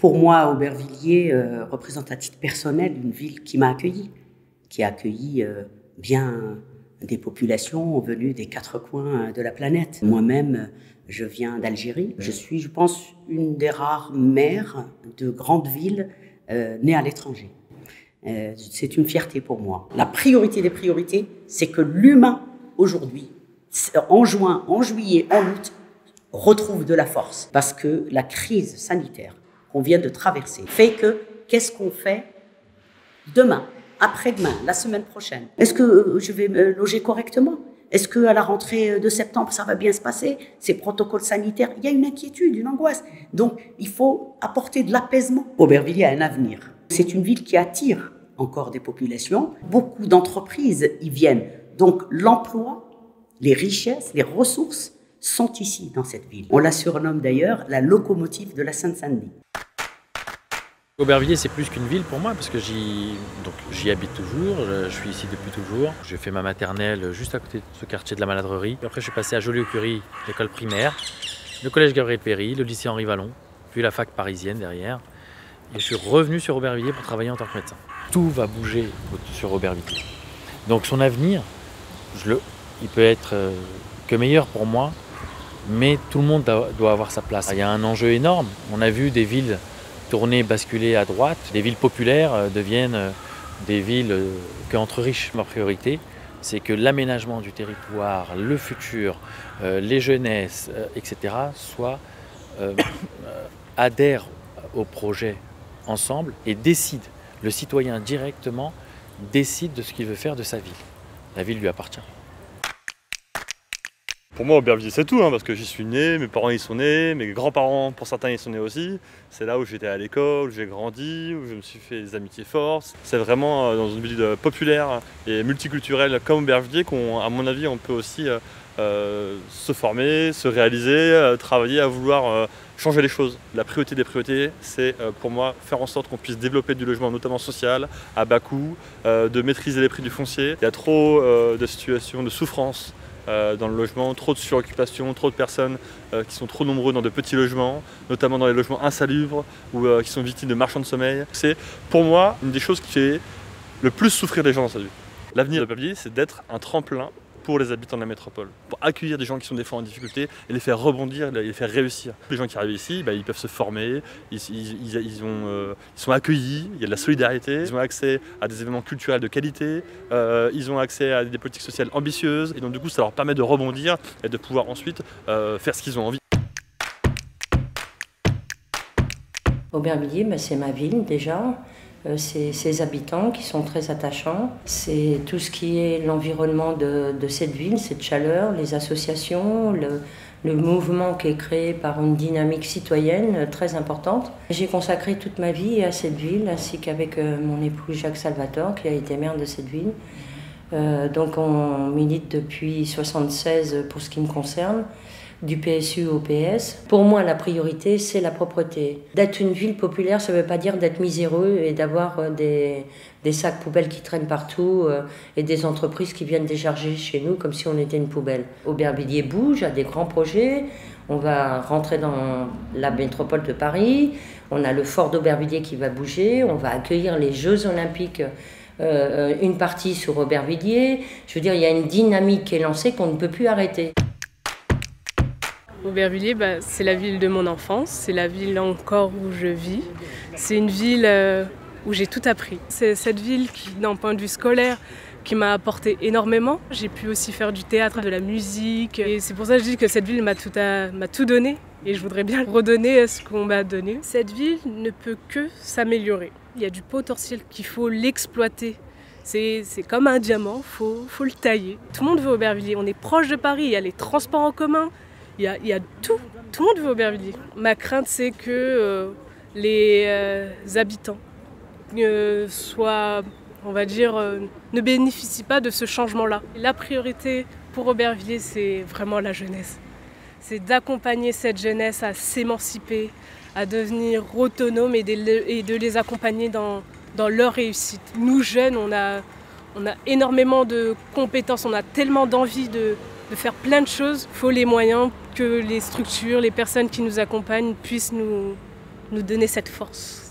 Pour moi, Aubervilliers représente à titre personnel une ville qui m'a accueilli, qui a accueilli bien des populations venues des 4 coins de la planète. Moi-même, je viens d'Algérie. Je suis, je pense, une des rares mères de grandes villes nées à l'étranger. C'est une fierté pour moi. La priorité des priorités, c'est que l'humain, aujourd'hui, en juin, en juillet, en août, retrouve de la force. Parce que la crise sanitaire qu'on vient de traverser fait que, qu'est-ce qu'on fait demain, après-demain, la semaine prochaine? Est-ce que je vais me loger correctement? Est-ce qu'à la rentrée de septembre, ça va bien se passer? Ces protocoles sanitaires, il y a une inquiétude, une angoisse. Donc, il faut apporter de l'apaisement. Aubervilliers a un avenir. C'est une ville qui attire encore des populations. Beaucoup d'entreprises y viennent. Donc, l'emploi, les richesses, les ressources sont ici, dans cette ville. On la surnomme d'ailleurs la locomotive de la Seine-Saint-Denis. Aubervilliers, c'est plus qu'une ville pour moi, parce que j'y habite toujours, je suis ici depuis toujours. J'ai fait ma maternelle juste à côté de ce quartier de la Maladrerie. Après, je suis passé à Joliot-Curie, l'école primaire, le collège Gabriel-Péri, le lycée Henri Vallon, puis la fac parisienne derrière. Et je suis revenu sur Aubervilliers pour travailler en tant que médecin. Tout va bouger sur Aubervilliers. Donc son avenir, il peut être que meilleur pour moi, mais tout le monde doit avoir sa place. Il y a un enjeu énorme. On a vu des villes tourner, basculer à droite. Les villes populaires deviennent des villes qu'entre riches. Ma priorité, c'est que l'aménagement du territoire, le futur, les jeunesses, etc., adhèrent au projet ensemble et décident. Le citoyen directement décide de ce qu'il veut faire de sa ville. La ville lui appartient. Pour moi, Aubervilliers, c'est tout, parce que j'y suis né, mes parents y sont nés, mes grands-parents, pour certains, y sont nés aussi. C'est là où j'étais à l'école, où j'ai grandi, où je me suis fait des amitiés fortes. C'est vraiment dans une ville populaire et multiculturelle comme Aubervilliers qu'à mon avis, on peut aussi se former, se réaliser, travailler à vouloir changer les choses. La priorité des priorités, c'est pour moi faire en sorte qu'on puisse développer du logement, notamment social, à bas coût, de maîtriser les prix du foncier. Il y a trop de situations de souffrance dans le logement, trop de suroccupation, trop de personnes qui sont trop nombreux dans de petits logements, notamment dans les logements insalubres ou qui sont victimes de marchands de sommeil. C'est pour moi une des choses qui fait le plus souffrir les gens dans sa vie. L'avenir de Aubervilliers, c'est d'être un tremplin pour les habitants de la métropole, pour accueillir des gens qui sont des fois en difficulté et les faire rebondir, les faire réussir. Les gens qui arrivent ici, ils peuvent se former, ils sont accueillis, il y a de la solidarité, ils ont accès à des événements culturels de qualité, ils ont accès à des politiques sociales ambitieuses et donc du coup ça leur permet de rebondir et de pouvoir ensuite faire ce qu'ils ont envie. Aubervilliers, c'est ma ville déjà. C'est ses habitants qui sont très attachants. C'est tout ce qui est l'environnement de cette ville, cette chaleur, les associations, le mouvement qui est créé par une dynamique citoyenne très importante. J'ai consacré toute ma vie à cette ville, ainsi qu'avec mon époux Jacques Salvatore, qui a été maire de cette ville. Donc on milite depuis 1976 pour ce qui me concerne, du PSU au PS. Pour moi, la priorité, c'est la propreté. D'être une ville populaire, ça ne veut pas dire d'être miséreux et d'avoir des sacs poubelles qui traînent partout et des entreprises qui viennent décharger chez nous comme si on était une poubelle. Aubervilliers bouge, a des grands projets. On va rentrer dans la métropole de Paris. On a le fort d'Aubervilliers qui va bouger. On va accueillir les Jeux Olympiques, une partie sur Aubervilliers. Je veux dire, il y a une dynamique qui est lancée qu'on ne peut plus arrêter. Aubervilliers, c'est la ville de mon enfance, c'est la ville encore où je vis. C'est une ville où j'ai tout appris. C'est cette ville qui, d'un point de vue scolaire, qui m'a apporté énormément. J'ai pu aussi faire du théâtre, de la musique. Et c'est pour ça que je dis que cette ville m'a tout donné. Et je voudrais bien redonner ce qu'on m'a donné. Cette ville ne peut que s'améliorer. Il y a du potentiel qu'il faut l'exploiter. C'est comme un diamant, faut le tailler. Tout le monde veut Aubervilliers. On est proche de Paris, il y a les transports en commun. Il y a tout le monde veut Aubervilliers. Ma crainte, c'est que les habitants on va dire, ne bénéficient pas de ce changement-là. La priorité pour Aubervilliers, c'est vraiment la jeunesse. C'est d'accompagner cette jeunesse à s'émanciper, à devenir autonome et de les accompagner dans leur réussite. Nous, jeunes, on a énormément de compétences, on a tellement d'envie de faire plein de choses. Il faut les moyens que les structures, les personnes qui nous accompagnent puissent nous nous donner cette force.